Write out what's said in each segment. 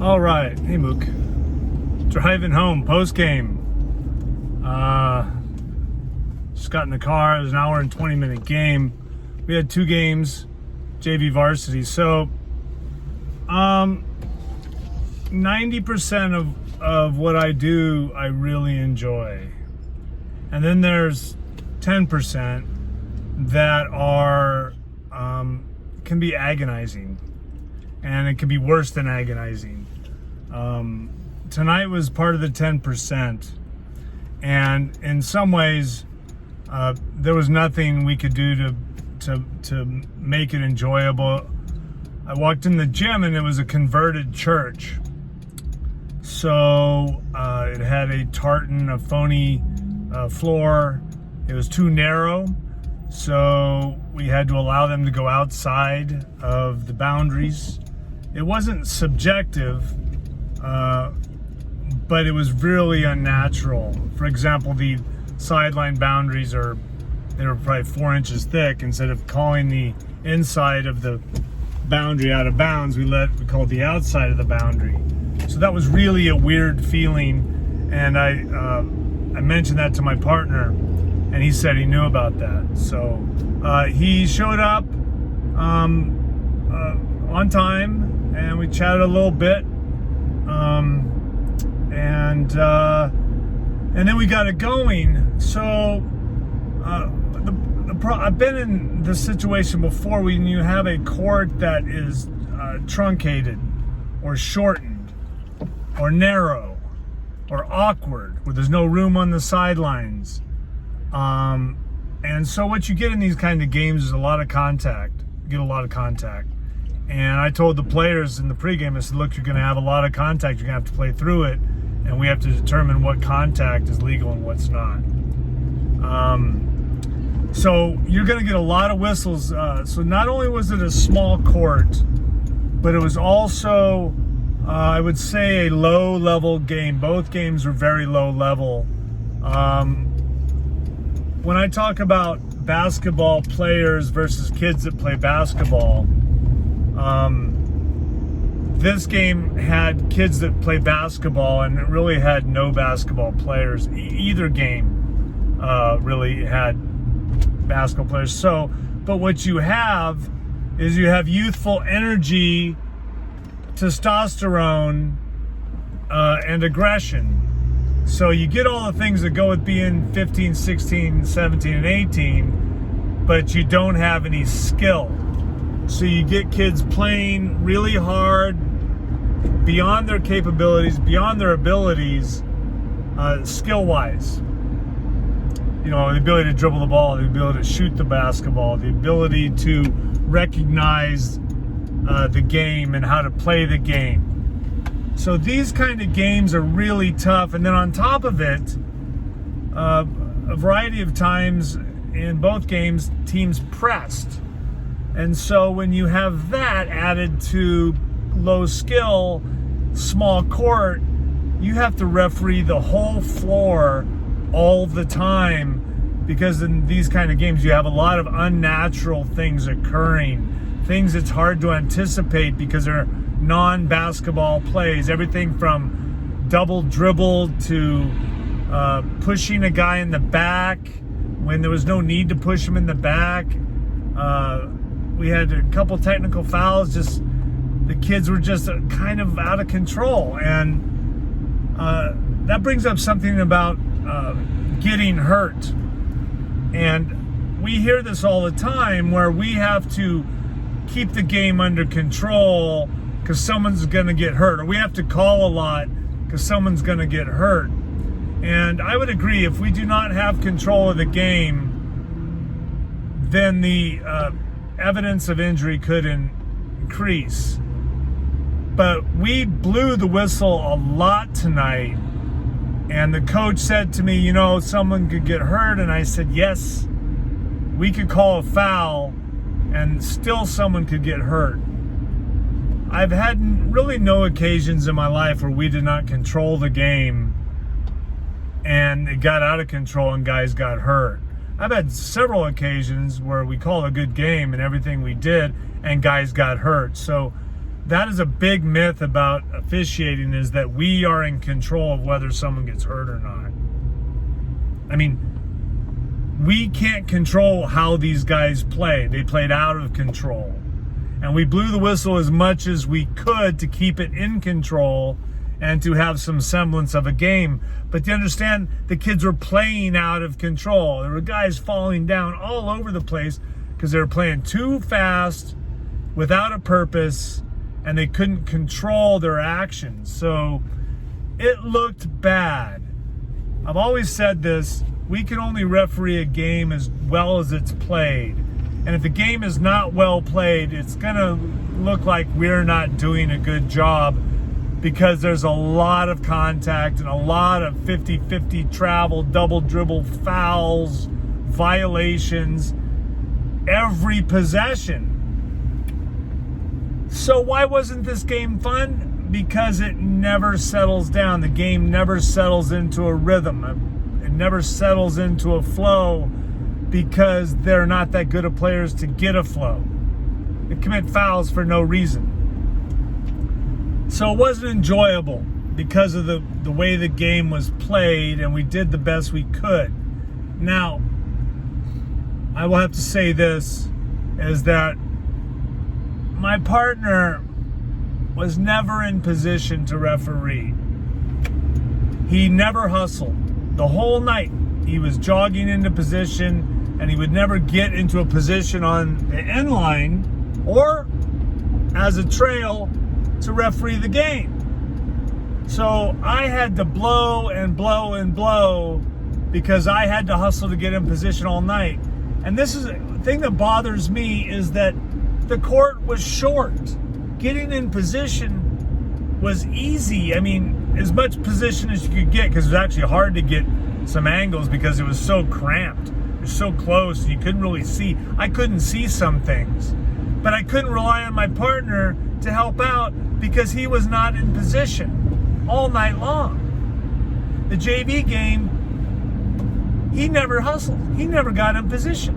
All right, hey Mook. Driving home post game. Just got in the car. It was an hour and 20-minute game. We had two games, JV varsity. So, 90% of what I do, I really enjoy, and then there's 10% that are can be agonizing, and it can be worse than agonizing. Tonight was part of the 10%, and in some ways, there was nothing we could do to make it enjoyable. I walked in the gym and it was a converted church, so it had a tartan, a phony floor. It was too narrow, so we had to allow them to go outside of the boundaries. It wasn't subjective, but it was really unnatural. For example, the sideline boundaries they were probably 4 inches thick. Instead of calling the inside of the boundary out of bounds, we called the outside of the boundary. So that was really a weird feeling, and I mentioned that to my partner, and he said he knew about that. So he showed up on time, and we chatted a little bit, and then we got it going. So I've been in this situation before when you have a court that is truncated or shortened or narrow or awkward, where there's no room on the sidelines. And so what you get in these kind of games is a lot of contact. You get a lot of contact. And I told the players in the pregame, I said, look, you're going to have a lot of contact. You're going to have to play through it. And we have to determine what contact is legal and what's not. So you're going to get a lot of whistles. So not only was it a small court, but it was also, I would say, a low-level game. Both games were very low level. When I talk about basketball players versus kids that play basketball, this game had kids that play basketball, and it really had no basketball players. Either game really had basketball players. So, but what you have is you have youthful energy, testosterone, and aggression. So you get all the things that go with being 15, 16, 17, and 18, but you don't have any skill. So you get kids playing really hard, beyond their capabilities, beyond their abilities, skill-wise. You know, the ability to dribble the ball, the ability to shoot the basketball, the ability to recognize the game and how to play the game. So these kind of games are really tough. And then on top of it, a variety of times in both games, teams pressed. And so when you have that added to low skill, small court, you have to referee the whole floor all the time, because in these kind of games you have a lot of unnatural things occurring, things that's hard to anticipate because they're non-basketball plays. Everything from double dribble to pushing a guy in the back when there was no need to push him in the back. We had a couple technical fouls. Just the kids were just kind of out of control, and that brings up something about getting hurt. And we hear this all the time, where we have to keep the game under control because someone's going to get hurt, or we have to call a lot because someone's going to get hurt. And I would agree, if we do not have control of the game, then the evidence of injury could increase. But we blew the whistle a lot tonight, and the coach said to me, you know, someone could get hurt, and I said, yes, we could call a foul and still someone could get hurt. I've had really no occasions in my life where we did not control the game and it got out of control and guys got hurt. I've had several occasions where we called a good game and everything we did and guys got hurt. So that is a big myth about officiating, is that we are in control of whether someone gets hurt or not. I mean, we can't control how these guys play. They played out of control. And we blew the whistle as much as we could to keep it in control and to have some semblance of a game. But you understand, the kids were playing out of control. There were guys falling down all over the place because they were playing too fast, without a purpose, and they couldn't control their actions. So it looked bad. I've always said this: we can only referee a game as well as it's played. And if the game is not well played, it's going to look like we're not doing a good job, because there's a lot of contact and a lot of 50-50 travel, double dribble, fouls, violations, every possession. So why wasn't this game fun? Because it never settles down. The game never settles into a rhythm. It never settles into a flow, because they're not that good of players to get a flow. They commit fouls for no reason. So it wasn't enjoyable because of the way the game was played, and we did the best we could. Now, I will have to say this, is that my partner was never in position to referee. He never hustled. The whole night he was jogging into position, and he would never get into a position on the end line or as a trail to referee the game. So I had to blow and blow and blow because I had to hustle to get in position all night. And this is the thing that bothers me, is that the court was short. Getting in position was easy. I mean, as much position as you could get, because it was actually hard to get some angles because it was so cramped. It was so close, you couldn't really see. I couldn't see some things, but I couldn't rely on my partner to help out because he was not in position all night long. The JV game, he never hustled. He never got in position.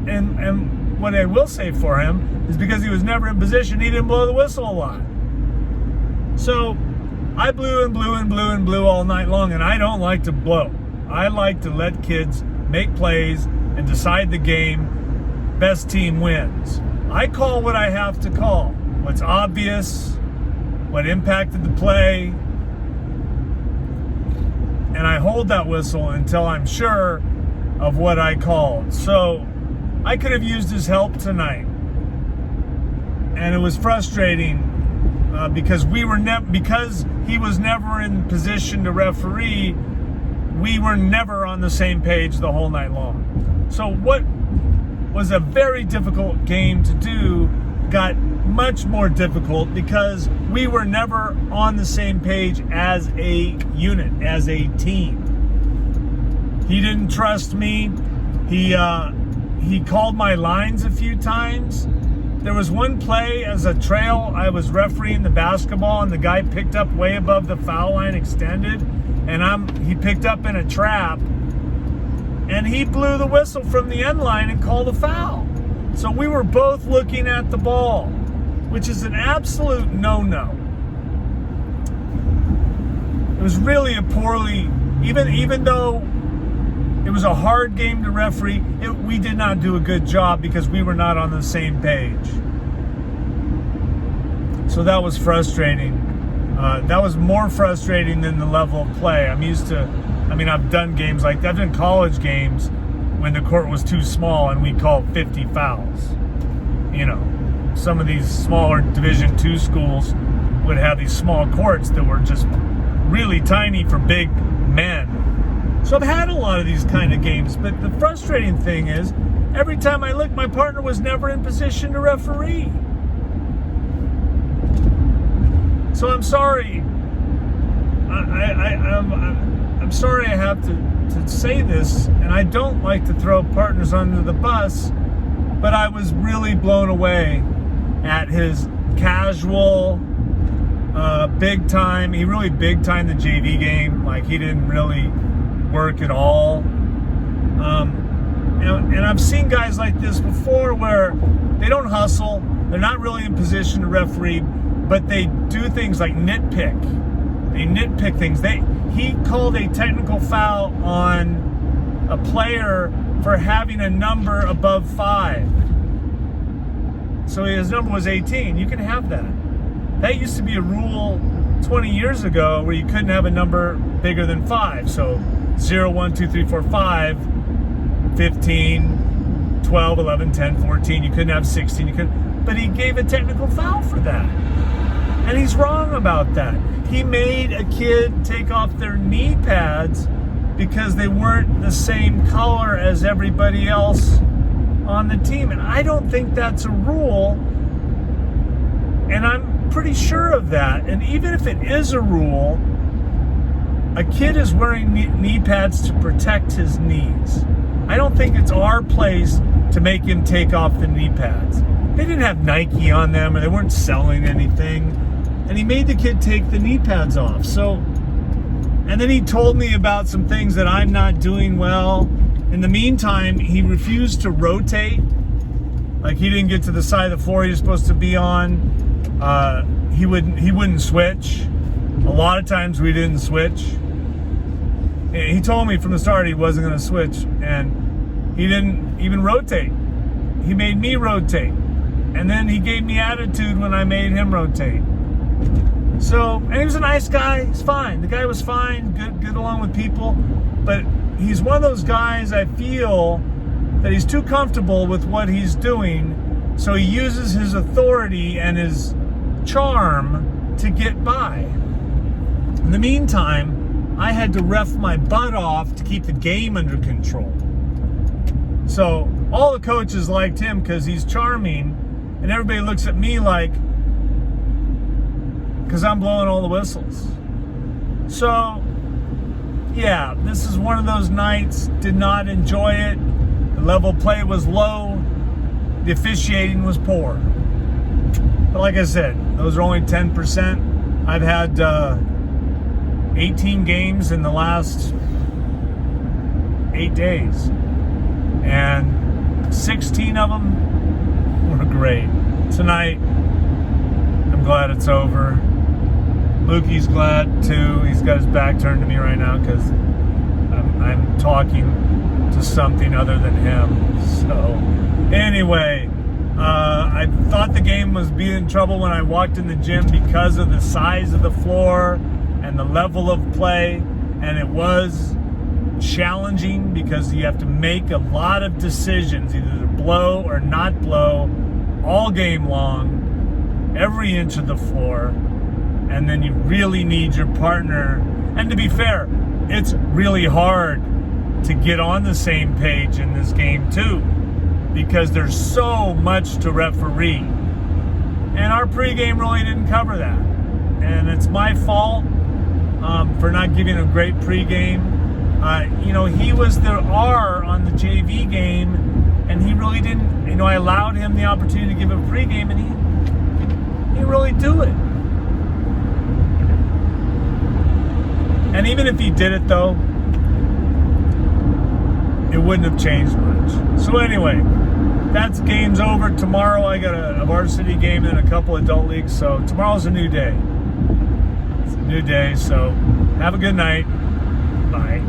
And what I will say for him is, because he was never in position, he didn't blow the whistle a lot. So I blew and blew and blew and blew all night long, and I don't like to blow. I like to let kids make plays and decide the game. Best team wins. I call what I have to call. What's obvious, what impacted the play, and I hold that whistle until I'm sure of what I called. So I could have used his help tonight, and it was frustrating because because he was never in position to referee. We were never on the same page the whole night long. So what was a very difficult game to do got much more difficult because we were never on the same page as a unit, as a team. He didn't trust me. He called my lines a few times. There was one play as a trail. I was refereeing the basketball, and the guy picked up way above the foul line, extended, and he picked up in a trap, and he blew the whistle from the end line and called a foul. So we were both looking at the ball, which is an absolute no-no. It was really a poorly, even though it was a hard game to referee, we did not do a good job because we were not on the same page. So that was frustrating. That was more frustrating than the level of play. I've done games like that. I've done college games when the court was too small and we called 50 fouls. You know, some of these smaller Division II schools would have these small courts that were just really tiny for big men. So I've had a lot of these kind of games, but the frustrating thing is, every time I looked, my partner was never in position to referee. So I'm sorry. I'm sorry I have to say this, and I don't like to throw partners under the bus, but I was really blown away at his casual, big time. He really big time the JV game. Like, he didn't really work at all. And I've seen guys like this before where they don't hustle. They're not really in position to referee, but they do things like nitpick. They nitpick things. He called a technical foul on a player for having a number above 5. So his number was 18. You can have that. That used to be a rule 20 years ago where you couldn't have a number bigger than 5. So 0, 1, 2, 3, 4, 5, 15, 12, 11, 10, 14. You couldn't have 16. You couldn't. But he gave a technical foul for that. And he's wrong about that. He made a kid take off their knee pads because they weren't the same color as everybody else on the team. And I don't think that's a rule. And I'm pretty sure of that. And even if it is a rule, a kid is wearing knee pads to protect his knees. I don't think it's our place to make him take off the knee pads. They didn't have Nike on them, or they weren't selling anything. And he made the kid take the knee pads off. So, and then he told me about some things that I'm not doing well. In the meantime, he refused to rotate. Like, he didn't get to the side of the floor he was supposed to be on. He wouldn't switch. A lot of times we didn't switch. He told me from the start he wasn't going to switch, and he didn't even rotate. He made me rotate. And then he gave me attitude when I made him rotate. So, and he was a nice guy. He's fine. The guy was fine, good along with people. But he's one of those guys, I feel, that he's too comfortable with what he's doing. So he uses his authority and his charm to get by. In the meantime, I had to ref my butt off to keep the game under control. So all the coaches liked him because he's charming, and everybody looks at me like, because I'm blowing all the whistles. So, yeah, this is one of those nights. Did not enjoy it. The level of play was low. The officiating was poor. But like I said, those are only 10%. I've had 18 games in the last 8 days. And 16 of them were great. Tonight, I'm glad it's over. Lukey's glad too. He's got his back turned to me right now because I'm talking to something other than him. So anyway, I thought the game was being in trouble when I walked in the gym because of the size of the floor and the level of play, and it was challenging because you have to make a lot of decisions, either to blow or not blow all game long, every inch of the floor. And then you really need your partner. And to be fair, it's really hard to get on the same page in this game too, because there's so much to referee. And our pregame really didn't cover that. And it's my fault for not giving a great pregame. He was the R on the JV game, and he really didn't, I allowed him the opportunity to give a pregame, and he didn't really do it. And even if he did it, though, it wouldn't have changed much. So anyway, that's game's over. Tomorrow I got a varsity game and a couple adult leagues. So tomorrow's a new day. It's a new day. So have a good night. Bye.